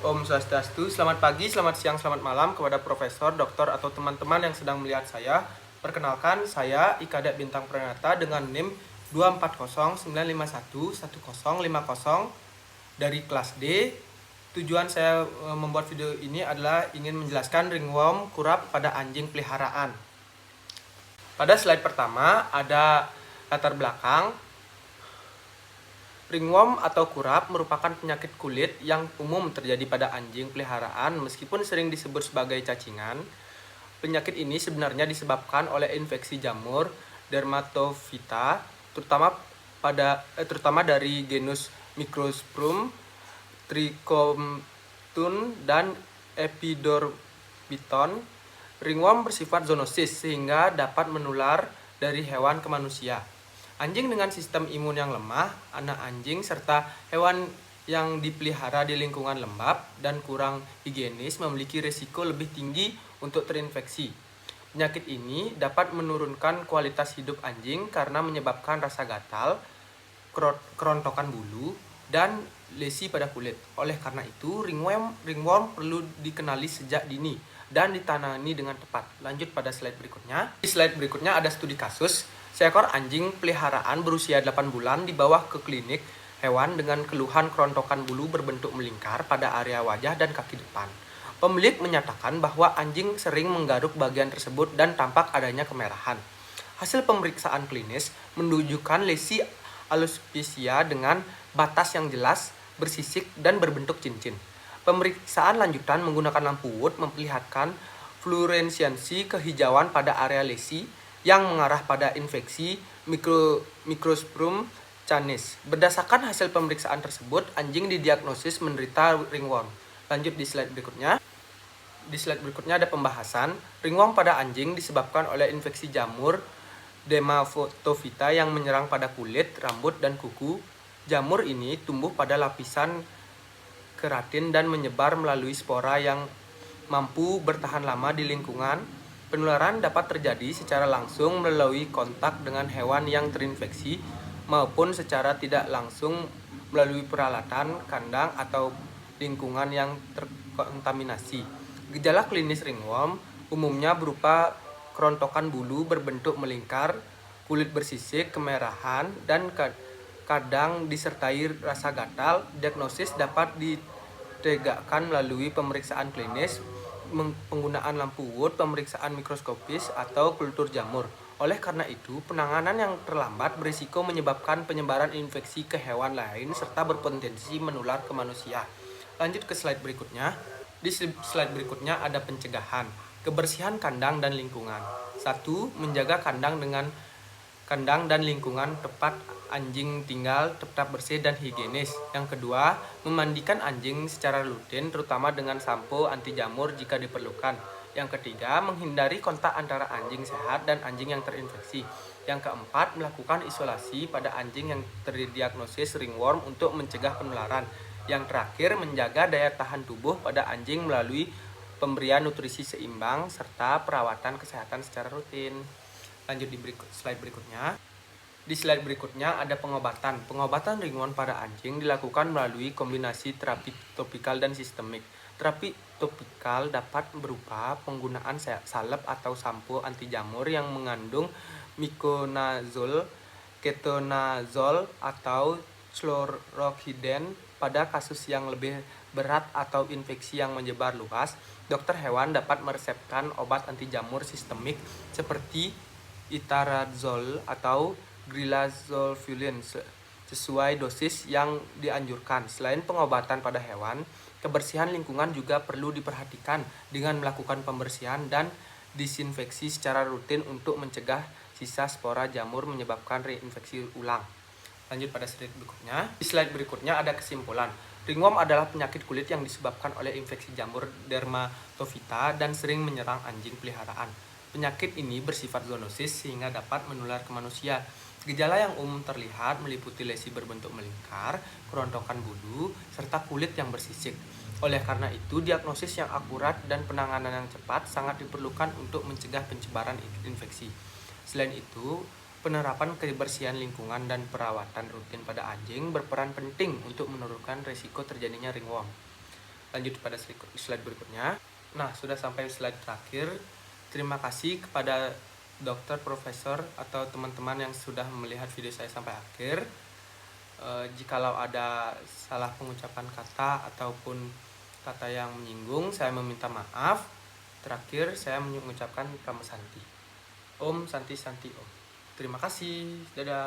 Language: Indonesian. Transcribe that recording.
Om Swastiastu, selamat pagi, selamat siang, selamat malam kepada profesor, doktor, atau teman-teman yang sedang melihat saya. Perkenalkan, saya Ika Dek Bintang Pranata dengan NIM 24095111050 dari kelas D. Tujuan saya membuat video ini adalah ingin menjelaskan ringworm kurap pada anjing peliharaan. Pada slide pertama ada latar belakang. Ringworm atau kurap merupakan penyakit kulit yang umum terjadi pada anjing peliharaan meskipun sering disebut sebagai cacingan. Penyakit ini sebenarnya disebabkan oleh infeksi jamur Dermatophyta, terutama dari genus Microsporium, Trichomonas dan Epidorbiton. Ringworm bersifat zoonosis sehingga dapat menular dari hewan ke manusia. Anjing dengan sistem imun yang lemah, anak anjing, serta hewan yang dipelihara di lingkungan lembab dan kurang higienis memiliki risiko lebih tinggi untuk terinfeksi. Penyakit ini dapat menurunkan kualitas hidup anjing karena menyebabkan rasa gatal, kerontokan bulu, dan lesi pada kulit. Oleh karena itu, ringworm perlu dikenali sejak dini dan ditangani dengan tepat. Lanjut pada slide berikutnya. Di slide berikutnya ada studi kasus. Seekor anjing peliharaan berusia 8 bulan dibawa ke klinik hewan dengan keluhan kerontokan bulu berbentuk melingkar pada area wajah dan kaki depan. Pemilik menyatakan bahwa anjing sering menggaruk bagian tersebut dan tampak adanya kemerahan. Hasil pemeriksaan klinis menunjukkan lesi alopecia dengan batas yang jelas, bersisik, dan berbentuk cincin. Pemeriksaan lanjutan menggunakan lampu Wood memperlihatkan fluoresensi kehijauan pada area lesi yang mengarah pada infeksi Microsporium canis. Berdasarkan hasil pemeriksaan tersebut, anjing didiagnosis menderita ringworm. Lanjut di slide berikutnya. Di slide berikutnya ada pembahasan. Ringworm pada anjing disebabkan oleh infeksi jamur Dermatophyta yang menyerang pada kulit, rambut, dan kuku. Jamur ini tumbuh pada lapisan keratin dan menyebar melalui spora yang mampu bertahan lama di lingkungan. Penularan dapat terjadi secara langsung melalui kontak dengan hewan yang terinfeksi maupun secara tidak langsung melalui peralatan, kandang, atau lingkungan yang terkontaminasi. Gejala klinis ringworm umumnya berupa kerontokan bulu berbentuk melingkar, kulit bersisik, kemerahan, dan kadang disertai rasa gatal. Diagnosis dapat ditegakkan melalui pemeriksaan klinis, penggunaan lampu Wood, pemeriksaan mikroskopis, atau kultur jamur. Oleh karena itu, penanganan yang terlambat berisiko menyebabkan penyebaran infeksi ke hewan lain serta berpotensi menular ke manusia. Lanjut ke slide berikutnya. Di slide berikutnya ada pencegahan, kebersihan kandang dan lingkungan. 1. Menjaga kandang dan lingkungan tempat anjing tinggal tetap bersih dan higienis. Yang kedua, memandikan anjing secara rutin, terutama dengan sampo anti jamur jika diperlukan. Yang ketiga, menghindari kontak antara anjing sehat dan anjing yang terinfeksi. Yang keempat, melakukan isolasi pada anjing yang terdiagnosis ringworm untuk mencegah penularan. Yang terakhir, menjaga daya tahan tubuh pada anjing melalui pemberian nutrisi seimbang serta perawatan kesehatan secara rutin. Lanjut di slide berikutnya. Di slide berikutnya ada pengobatan. Pengobatan ringworm pada anjing dilakukan melalui kombinasi terapi topikal dan sistemik. Terapi topikal dapat berupa penggunaan salep atau sampo anti jamur yang mengandung miconazole, ketonazole, atau chlorokiden. Pada kasus yang lebih berat atau infeksi yang menyebar luas, dokter hewan dapat meresepkan obat anti jamur sistemik seperti itraconazole atau grelazolulin sesuai dosis yang dianjurkan. Selain pengobatan pada hewan, kebersihan lingkungan juga perlu diperhatikan dengan melakukan pembersihan dan disinfeksi secara rutin untuk mencegah sisa spora jamur menyebabkan reinfeksi ulang. Lanjut pada slide berikutnya. Di slide berikutnya ada kesimpulan. Ringworm adalah penyakit kulit yang disebabkan oleh infeksi jamur Dermatophyta dan sering menyerang anjing peliharaan. Penyakit ini bersifat zoonosis sehingga dapat menular ke manusia. Gejala yang umum terlihat meliputi lesi berbentuk melingkar, kerontokan bulu, serta kulit yang bersisik. Oleh karena itu, diagnosis yang akurat dan penanganan yang cepat sangat diperlukan untuk mencegah penyebaran infeksi. Selain itu, penerapan kebersihan lingkungan dan perawatan rutin pada anjing berperan penting untuk menurunkan risiko terjadinya ringworm. lanjut pada slide berikutnya. Nah, sudah sampai slide terakhir. Terima kasih kepada dokter, profesor, atau teman-teman yang sudah melihat video saya sampai akhir. Jikalau ada salah pengucapan kata ataupun kata yang menyinggung, saya meminta maaf. Terakhir, saya mengucapkan Kama Santi. Om Santi Santi Om. Terima kasih. Dadah.